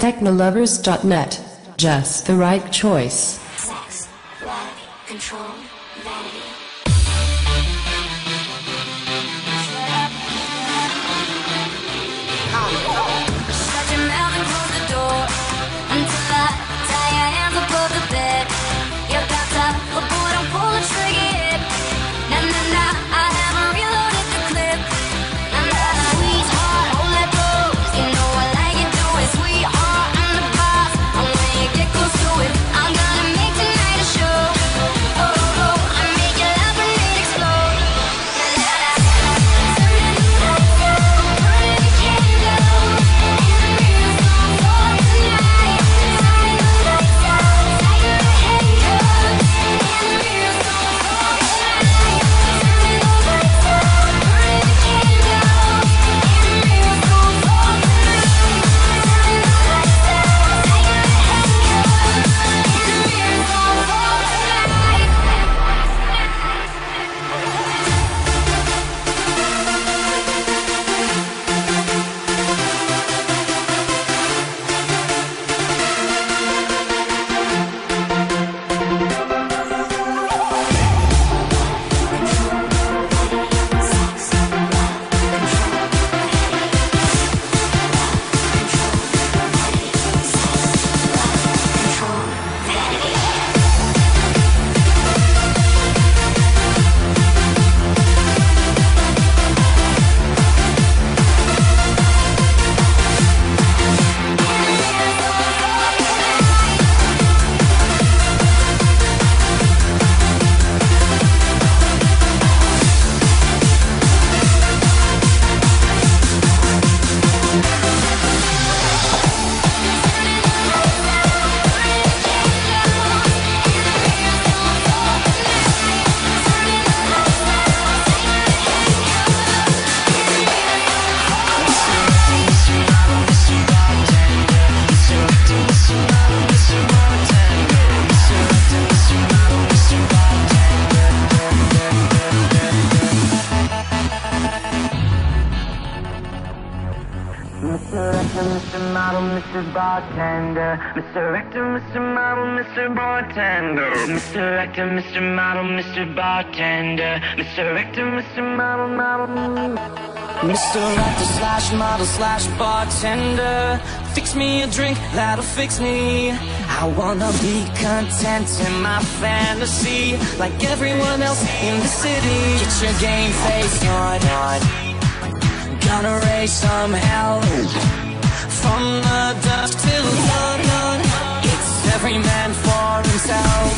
Technolovers.net. Just the right choice. Sex, love, control, vanity. Shut your mouth and close the door until I tie your hands above the bed. You're about to, but boy, don't pull the trigger yet. Nah, nah, nah, I haven't reloaded the clip. I'm not a sweetheart, hold that pose. You know I like it, do it, sweetheart. I'm the boss, and when you get close to it, I'm gonna make tonight a show. Oh, oh, oh, I make you laugh and it explode. Nah, nah, nah. Turning the lights out, burning the candle, and the music's on for tonight. Turning the lights out, tighten the handcuffs, and the music's on for tonight. Turning the lights out, burning the candle, and the music's on for tonight. Turning the lights out, tighten the handcuffs, and the music's on for tonight. Mr. Actor, Mr. Model, Mr. Bartender. Mr. Actor, Mr. Model, Mr. Bartender. Mr. Actor, Mr. Model, Mr. Bartender. Mr. Actor, Mr. Model, model. Mr. Actor slash model slash bartender. Fix me a drink, that'll fix me. I wanna be content in my fantasy, like everyone else in the city. Get your game face on. Gonna raise some hell from the dusk till dawn. It's every man for himself,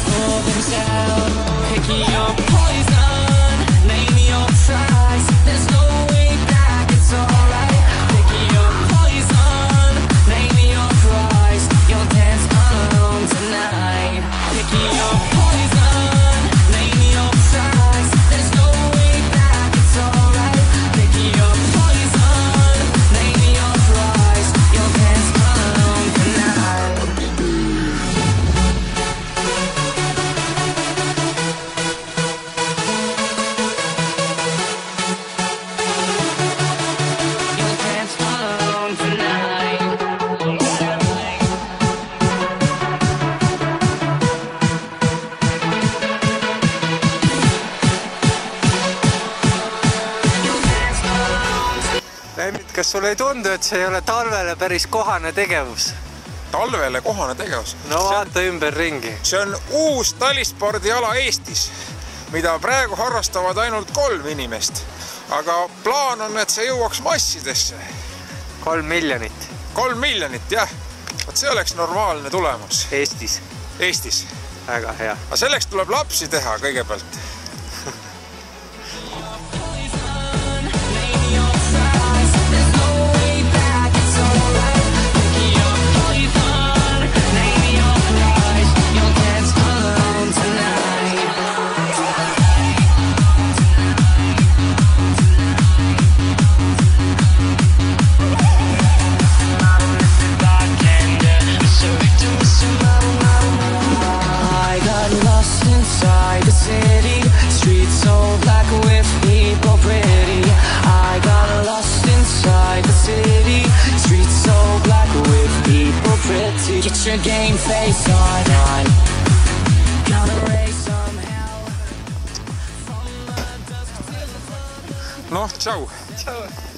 for himself. Pick your poison, name your price. There's no way back, it's alright. Pick your poison, name your price. You'll dance alone tonight. Pick your poison, name your price. There's no way back, it's alright. Pick your poison, name your price. You'll dance alone tonight. You'll dance alone tonight. Lemmit, kas sulle ei tundu, et see ei ole talvele päris kohane tegevus? Talvele kohane tegevus. No vaata ümberringi. See on uus talispordiala Eestis, mida praegu harrastavad ainult 3 inimest. Aga plaan on, et see jõuaks massidesse. 3 miljonit 3 miljonit, jah. Vaat see oleks normaalne tulemus. Eestis. Eestis. Väga hea. Aga selleks tuleb lapsi teha kõigepealt. I got lost inside the city. Get your game face on. Gonna raise some hell. Noh, tšau! Tšau!